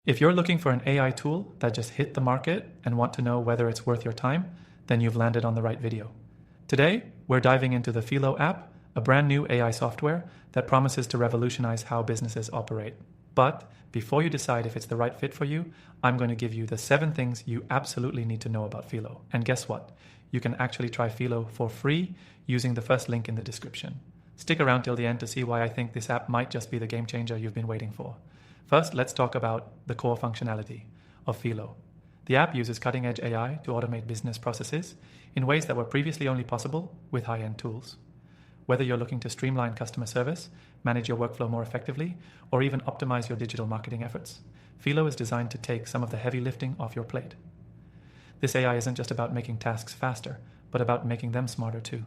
If you're looking for an AI tool that just hit the market and want to know whether it's worth your time, then you've landed on the right video. Today, we're diving into the Feelow app, a brand new AI software that promises to revolutionize how businesses operate. But before you decide if it's the right fit for you, I'm going to give you the 7 things you absolutely need to know about Feelow. And guess what? You can actually try Feelow for free using the first link in the description. Stick around till the end to see why I think this app might just be the game changer you've been waiting for. First, let's talk about the core functionality of Feelow. The app uses cutting-edge AI to automate business processes in ways that were previously only possible with high-end tools. Whether you're looking to streamline customer service, manage your workflow more effectively, or even optimize your digital marketing efforts, Feelow is designed to take some of the heavy lifting off your plate. This AI isn't just about making tasks faster, but about making them smarter too.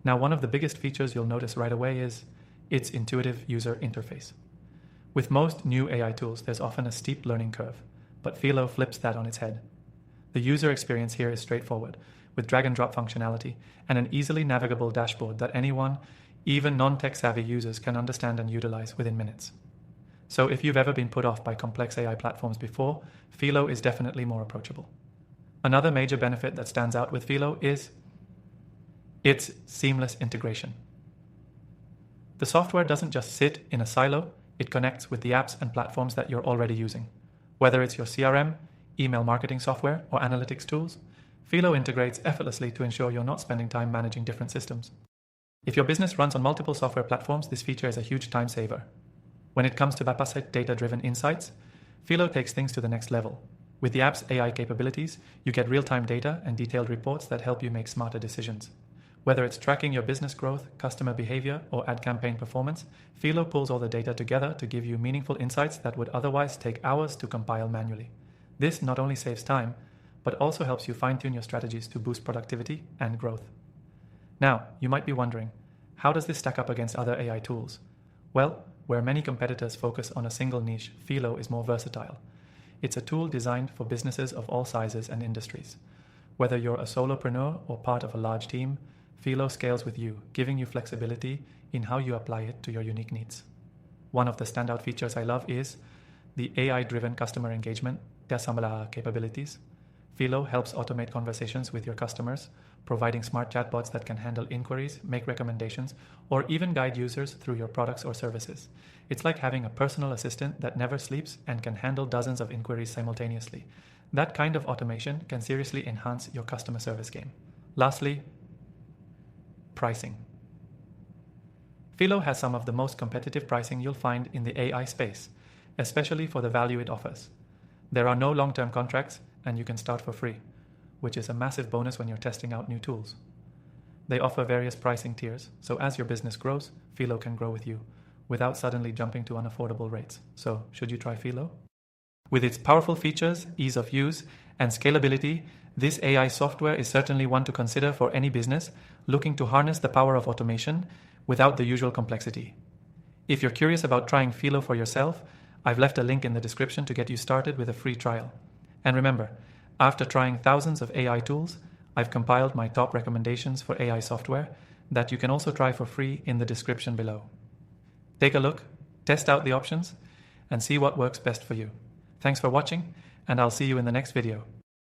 Now, one of the biggest features you'll notice right away is its intuitive user interface. With most new AI tools, there's often a steep learning curve, but Feelow flips that on its head. The user experience here is straightforward, with drag-and-drop functionality and an easily navigable dashboard that anyone, even non-tech-savvy users, can understand and utilize within minutes. So if you've ever been put off by complex AI platforms before, Feelow is definitely more approachable. Another major benefit that stands out with Feelow is its seamless integration. The software doesn't just sit in a silo, it connects with the apps and platforms that you're already using. Whether it's your CRM, email marketing software, or analytics tools, Feelow integrates effortlessly to ensure you're not spending time managing different systems. If your business runs on multiple software platforms, this feature is a huge time saver. When it comes to Bapaset data-driven insights, Feelow takes things to the next level. With the app's AI capabilities, you get real-time data and detailed reports that help you make smarter decisions. Whether it's tracking your business growth, customer behavior, or ad campaign performance, Feelow pulls all the data together to give you meaningful insights that would otherwise take hours to compile manually. This not only saves time, but also helps you fine-tune your strategies to boost productivity and growth. Now, you might be wondering, how does this stack up against other AI tools? Well, where many competitors focus on a single niche, Feelow is more versatile. It's a tool designed for businesses of all sizes and industries. Whether you're a solopreneur or part of a large team, Feelow scales with you, giving you flexibility in how you apply it to your unique needs. One of the standout features I love is the AI-driven customer engagement capabilities. Feelow helps automate conversations with your customers, providing smart chatbots that can handle inquiries, make recommendations, or even guide users through your products or services. It's like having a personal assistant that never sleeps and can handle dozens of inquiries simultaneously. That kind of automation can seriously enhance your customer service game. Lastly, pricing. Feelow has some of the most competitive pricing you'll find in the AI space, especially for the value it offers. There are no long-term contracts, and you can start for free, which is a massive bonus when you're testing out new tools. They offer various pricing tiers, so as your business grows, Feelow can grow with you, without suddenly jumping to unaffordable rates. So, should you try Feelow? With its powerful features, ease of use, and scalability, this AI software is certainly one to consider for any business looking to harness the power of automation without the usual complexity. If you're curious about trying Feelow for yourself, I've left a link in the description to get you started with a free trial. And remember, after trying thousands of AI tools, I've compiled my top recommendations for AI software that you can also try for free in the description below. Take a look, test out the options, and see what works best for you. Thanks for watching, and I'll see you in the next video.